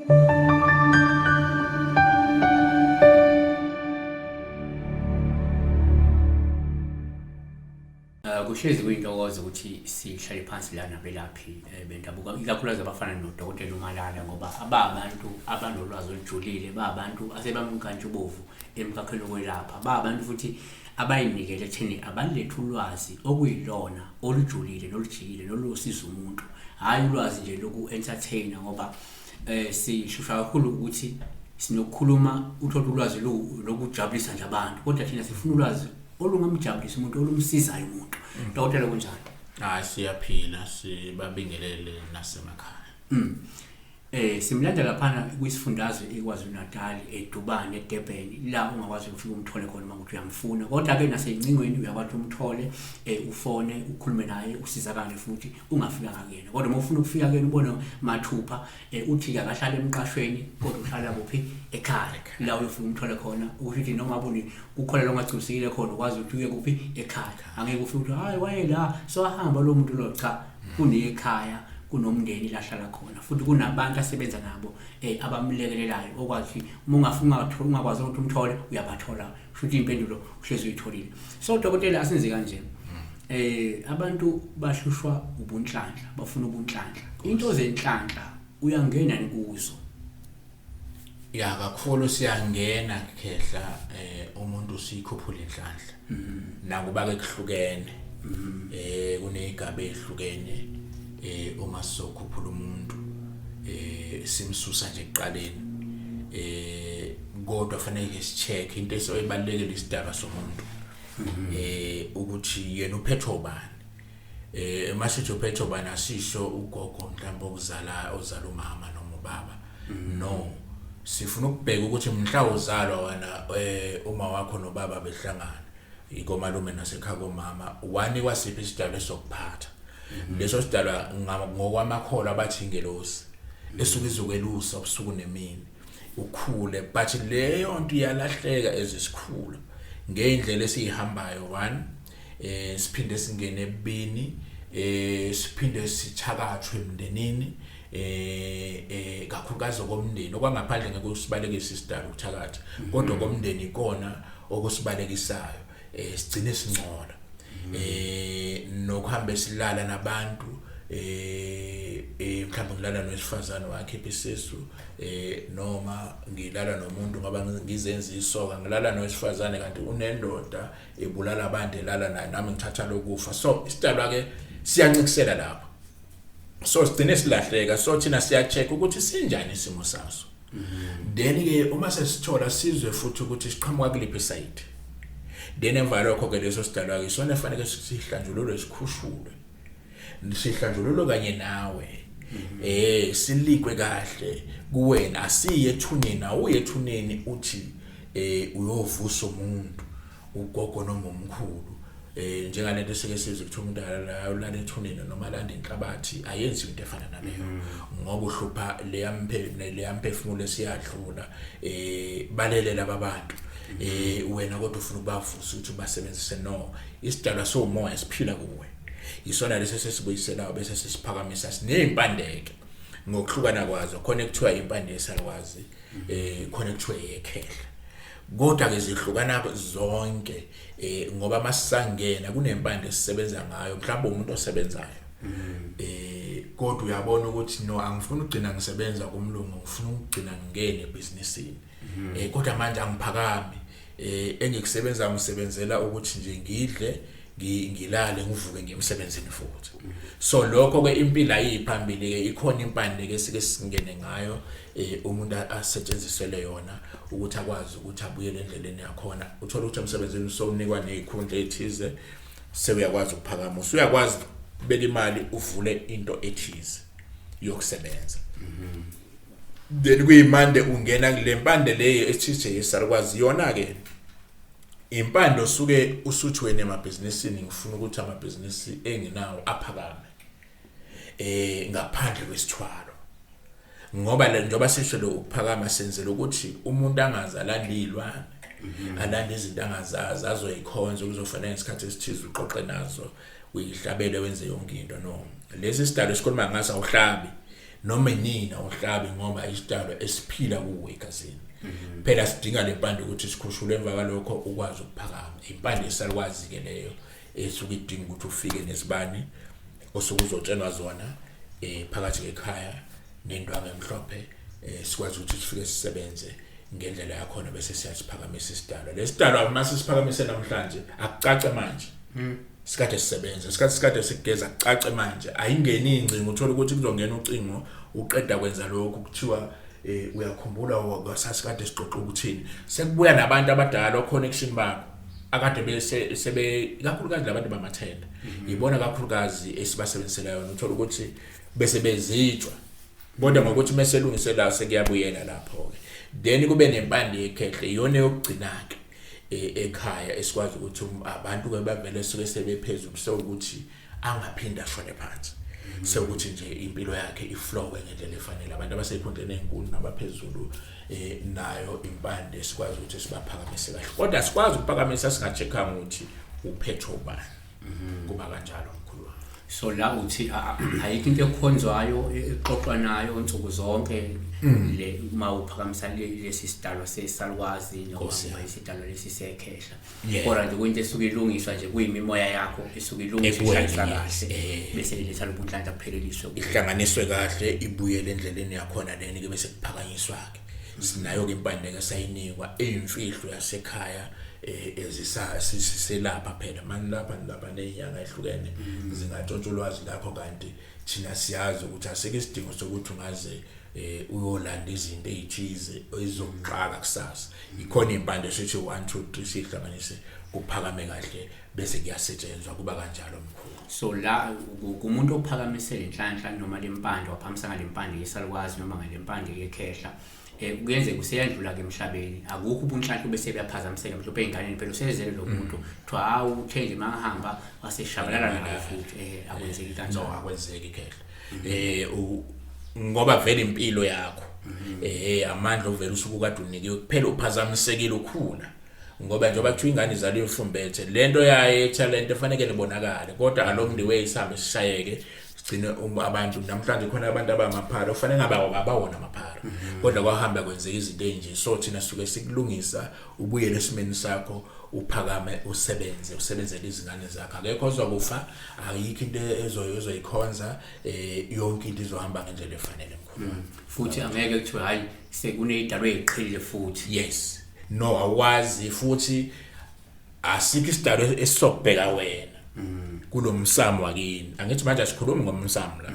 Kuhlezi kuyintokozo ukuthi sihlale phansi la nabelaphi bendabuka ikakhulukazi abafana noDokotela uMalala ngoba ababantu abanolwazi olujulile babantu asebamkantshubovu emkhakheni wokwelapha babantu futhi abayinikele ekutheni abalethe ulwazi okuyilona olujulile nolujikile nolusiza umuntu hayi ulwazi nje loku-entertainer ngoba sishusha kakhulu ukuthi sinokukhuluma uthola ulwazi lokujabulisa nje abantu kodwa thina sifuna ulwazi olungamjabulisa umuntu olumsizayo umuntu Dokotela kunjani siyaphila sibabingelele nasemakhaya simlanda lapha kwisifundazwe eKwaZulu-Natal eDubane eDurban la ungakwazi ukufika umthole khona manje uyamfuna kodwa ke nasencingweni uyakwazi umthole ufone ukhulume naye usizakale futhi ungafika ngakena kodwa uma ufuna ukufika kuyena ubone mathupha uthi ke akahlala emqashweni kodwa uhlala kuphi ekhaya la uyofika umthole khona ukuthi noma abuni ukholelo ongagculisekile khona ukwazi ukuthi uye kuphi ekhaya angeke ufike uthi hayi wayela so ahamba lo muntu lo cha kunekhaya kunomndeni lahlala khona futhi kunabantu asebenza nabo abamlekelelayo okwathi uma ungakwazi ukuthi umthole uyabathola futhi impendulo uhlezi uyitholile so Dokotela asenze kanje abantu bahlushwa ubunhlanhla bafuna ubunhlanhla into zenhlanhla uyangena kuzo ya kakhulu siyangena khehla umuntu sikhuphula inhlanhla nakuba ke kuhlukene kunezigaba ezihlukene uma sokhuphula umuntu simsusa nje ekuqaleni kodwa fanele sicheck into esoyibalekile isidaba somuntu ukuthi yena uphetho bani masithi uphetho bani asisho ugogo mhlawumbe ozala umama noma ubaba no sifuna ukubheka ukuthi mhla uzalwa wena uma wakho nobaba behlangana ikomalume nasekhaya komama wani wasiphi isidaba esokuphatha leso sidalwa ngokwamakhola abathi ingelosi esuke izokwelusa ubusuku nemini ukhule but leyo nto iyalahleka ezisikhulu ngeindlela esihambayo 1 siphinde singene ebini siphinde sithakathwe emndenini kakhulukazi komndeni okwangaphandle ngeke usibalekise isidala ukuthakatha kodwa komndeni ikona okusibalekisayo sigcine singcola nokuhamba silala nabantu mhlawumbe ngilala nowesifazane wakhe ephisisu noma ngilala nomuntu ngoba ngizenza isoka ngilala nowesifazane kanti unendoda ebulala abantu elala naye nami ngithatha lokufa so isidalwa ke siyancikisela lapho so sigcine silahleka so thina siya-check ukuthi sinjani isimo saso then ke uma sesithola sizwe futhi ukuthi siqhamuka kuliphi side then emva lokho ke leso sidalwa ke sona fanele sihlanjululwe sikhushulwe sihlanjululwe kanye nawe silikwe kahle kuwena asiye ethuneni awuye ethuneni uthi uyovusa umuntu ugogo noma umkhulu njengalento sike sizwe ukuthi umuntu alala ethuneni noma landa inhlabathi ayenzi into efana naleyo ngoba uhlupha leyamphefumulo siyadlula balelela ababantu wena kodwa ufuna ukubavusa ukuthi basebenzise no isidalwa somoya siphila kuwe isona lesi sesibuyiselayo bese sisiphakamisa sinempandeke ngokuhlukana kwazo khona ekuthiwa impande yesalwazi khona ekuthiwa yekhehla kodwa ke zihlukana zonke ngoba masisangena kunempande esisebenza ngayo mhlawumbe umuntu osebenzayo kodwa uyabona ukuthi no angifuni ukugcina ngisebenza kumlungu ngifuna ukugcina ngene ebusinessini kodwa manje angiphakami engikusebenza ngisebenzela ukuthi nje ngidle ngilale ngivuke ngiyemsebenzini futhi so lokho ke impilo ayiphambili ke ikhona impande ke sike singene ngayo umuntu asetshenzisele yona ukuthi akwazi ukuthi abuyele endleleni yakhona uthola ukuthi emsebenzini sokunikwa nezikhundla ethize sewuyakwazi ukuphakama usuyakwazi ubeka imali uvule into ethize yokusebenza then kuyimande ungena kule mpande leyo ethize yesalwazi yona ke impando suke usuthi wena emabhizinisini ngifuna ukuthi amabhizinisi enginawo aphakame ngaphandle kwesithwalo ngoba njengoba sishilo ukuphakama senzele ukuthi umuntu angazalandilwa alanda izinto angazazi azoyikhonza kuzofanele isikhathi esithize uqoqe nazo uyihlabele wenze yonke into no lesi sidalo esikhuluma ngaso awuhlabi noma nina uhlabe ngoba isitalo esiphila kuwe egazini phela sidinga lempande ukuthi sikhushule emva kwalokho ukwazi ukuphakama impande esalukwazi ke leyo esuke idinga ukuthi ufike nesibani osuke uzotshelwa zona phakathi ekhaya nendwangu emhlophe sikwazi ukuthi sifike sisebenze ngendlela yakho bese siyasiphakamisa isitalo lesitalo mase siphakamisa namhlanje akucace manje sikade sisebenza sikade sigeza akucace manje ayingeni incingo uthola ukuthi kuzongena ucingo uqeda kwenza lokho kuthiwa uyakhumbula wasasikade siqoqa ukuthini sekubuya nabantu abadala o-connection bakho akade bese kakhulukazi labantu bamathenda yibona kakhulukazi esibasebenzisela yona uthola ukuthi bese bezitshwa kodwa ngokuthi meselungisela sekuyabuyela lapho ke then kube nempande ekhehle iyona yokugcina ke ekhaya esikwazi ukuthi abantu ke bavele suke sebephezulu sokuthi angaphinda ashone phansi sokuthi nje impilo yakhe iflow ngendlela efanele abantu abasekhundleni enkulu nabaphezulu nayo impande sikwazi ukuthi sibaphakamise kahle kodwa sikwazi ukuphakamisa singacheckanga ukuthi uphetho ubani kuba kanjalo mkhulu so la uthi ayikho into ekhonzwayo exoxwa nayo insuku zonke le uma uphakamisa lesi sidalo sesalukwazi noma isidalo lesi sekhehla kodwa nje kwento esuke ilungiswa nje kuyimimoya yakho esuke ilungiswa kahle bese letha lobunhlanhla kupheleliswe ihlanganiswe kahle ibuyele endleleni yakhona leni ke bese kuphakanyiswa ke sinayo ke impande ke sayinikwa eyimfihlo yasekhaya siselapha phela manje lapha nenyanga ehlukene zingatshontsha ulwazi lakho kanti thina siyazi ukuthi asike isidingo sokuthi ungaze uyolanda izinto ezithize ezizokuqala kusasa ikhona impande sithi 1 2 3 sihlanganise kuphakame kahle bese kuyasetshenzwa kuba kanjalo mkhulu so la kumuntu ophakamisela inhlanhla noma lempande waphamisa ngalempande yesalukwazi noma ngalempande yekhehla kuyenze kuseyandlula ke emhlabeni akukho ubunhlanhla bese buyaphazamiseka mhlophe einganeni phela usezele lo muntu kuthiwa hawu change mangahamba waseshabalala nawo futhi akwenzeki kanjalo akwenzeki khehla ngoba vele impilo yakho amandla ovela usuku kade unikiwe kuphela uphazamisekile ukhula ngoba njengoba kuthiwa ingane izaliwe ifumbethe lento yayo talent efanele libonakale kodwa along the way sihambe sishayeke sigcine abantu namhlanje khona abantu abamaphara ufanele abawona amaphara kodwa kwahamba kwenzeka izinto ezinje so thina suke sikulungisa ubuyele esimeni sakho uphakame usebenzele izingane zakho akekho ozokufa ayikho into ezoyikhonza yonke into izohamba ngendlela efanele mkhulu futhi angeke kuthiwe hayi sekuneyidalo eziqhelile futhi yes no awazi futhi asikho isidalo esizobheka wena kulomsamo wakini angithi manje asikhulumi ngomsamo la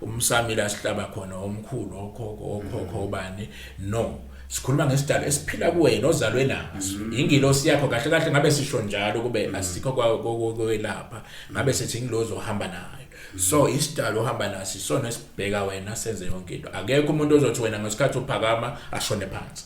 umsamo la sihlaba khona omkhulu okhokho obani no sikhuluma ngesidalo esiphila kuwena ozalwe naso ingilosi yakho kahle kahle ngabe sisho njalo kube asikho kwelapha ngabe sethi ngilozo ohamba nayo so isidalo ohamba naso isona esibheka wena senze yonke into akekho umuntu ozothi wena ngesikhathi uphakama ashone phansi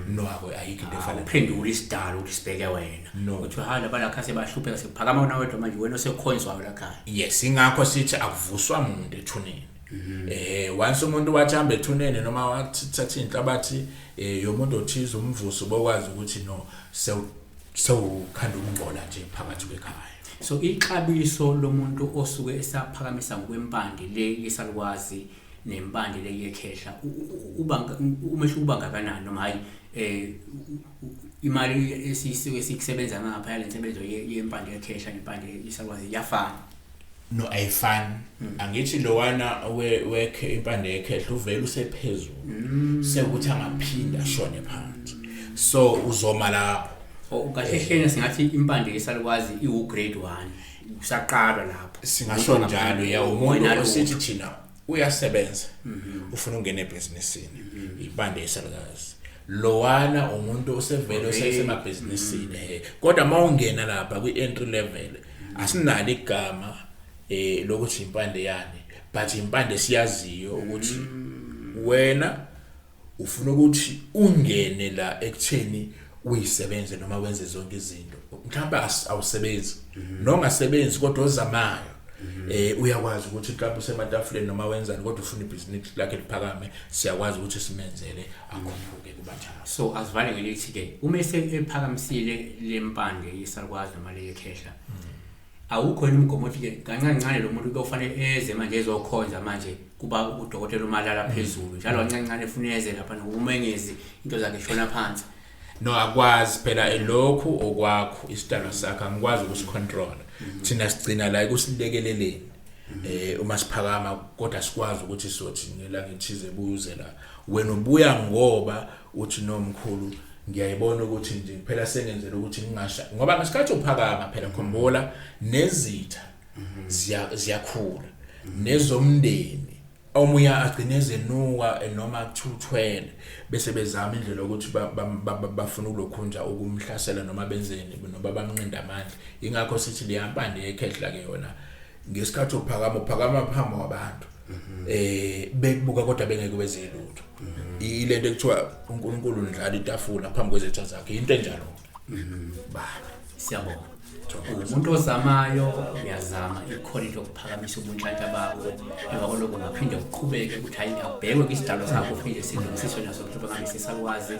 no ayikho into efanele uphendula isidalo usibheke wena uthi hala balakhase bahlupheka sekuphakama wena wedwa manje wena osekhonzwayo la khaya yes ingakho sithi akuvuswa umuntu ethuneni once umuntu wathi hamba ethuneni noma wathatha inhlabathi yomuntu othiza umvuso bokwazi ukuthi no sewukhanda ukungcola nje phakathi kwekhaya so ixabiso lomuntu osuke esaphakamisa ngokwempande le yesalukwazi nempande le yekhehla umehluko ubangakanani noma hayi imali esisuke sikusebenza ngapha le nsebenzo yempande yekhehla nempande yesalukwazi yafana no ayifani angithi lowana wekhe impande yekhehla uvela usephezulu sekuthi angaphinda ashone phansi so uzoma lapho kahle singathi impande yesalukwazi grade 1 usaqala lapho singasho njalo ya umuntu osithi thina uyasebenza ufuna ungena ebusinessini impande yesalukwazi lowana umuntu osevele osesemabhizinisini kodwa mawungena lapha kwi-entry level asinalo igama lokuthi impande yani but impande siyaziyo ukuthi wena ufuna ukuthi ungene la ekutheni uyisebenze noma wenze zonke izinto mhlawumbe awusebenzi nongasebenzi kodwa ozamayo uyakwazi ukuthi mhlawumbe usematafuleni noma wenzani kodwa ufuna ibhizinisi lakhe liphakame siyakwazi ukuthi simenzele akhuphuke kubanjalo so asivale ngelithi ke uma ephakamisile lempande yesalukwazi noma le yekhehla awukho imigomo othi ke kancane lo muntu kuyofanele eze manje ezokhonza manje kuba udokotela umalala phezulu njalo kancane efuna eze lapha nokumengezi into zakhe shona phansi. No akwazi phela elokhu okwakho isitalo sakhe angikwazi ukusicontrol. Thina sigcina la ekusilekeleleni. Uma siphakama kodwa sikwazi ukuthi sothi ngelanga ethize buze la wena ubuya ngoba uthi nomkhulu ngiyayibona ukuthi nje phela sengenzela ukuthi ngingasha ngoba ngesikhathi uphakama phela khombola nezitha ziyakhula nezomndeni omuya agcineze nuka noma kuthwele bese bezama indlela ukuthi bafuna ukulokhunja ukumhlasela noma benzeni noma bamnqinda amandla ingakho sithi liyampande ekhehla ke yona ngesikhathi uphakama phambi kwabantu bebuka kodwa bengeke bezelutho ilento ekuthiwa uNkulunkulu ndlala itafula phambi kwezetha zakhe into enjalo bani siyabonga umuntu ozamayo uyazama ikhona into yokuphakamisa ubunhlanja bakho emva koloko ngaphinde uqhubeke ukuthi hayi akubhekwe kwisidalo sakho phinde silungisiswe naso ukuthi bangamise sakwazi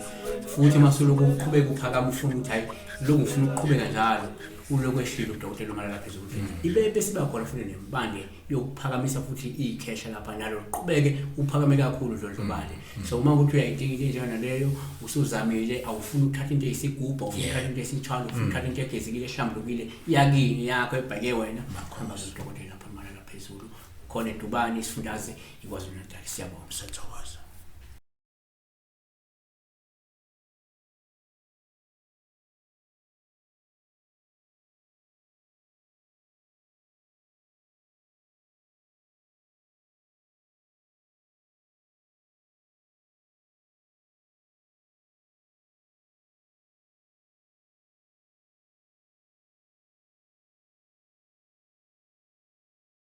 futhi masuluku uqhubeke uphakama ufuna ukuthi hayi lokhu ufuna ukuqhubeka njalo ulokweshila udokotela umalala phezulu ibe bese bakhona futhi nembande yokuphakamisa futhi ikhesha lapha nalo uqhubeke uphakame kakhulu dlondlobale so uma ukuthi uyayidinga into enjena leyo usuzamile awufuni ukuthatha into eyisigubha ufuna ukuthatha into esithwala ufuna ukuthatha into egezekile ehlambulukile yakini yakho ebheke wena makhamba udokotela lapha umalala phezulu khona eDubani isifundaze iKwaZulu-Natal siyabonga.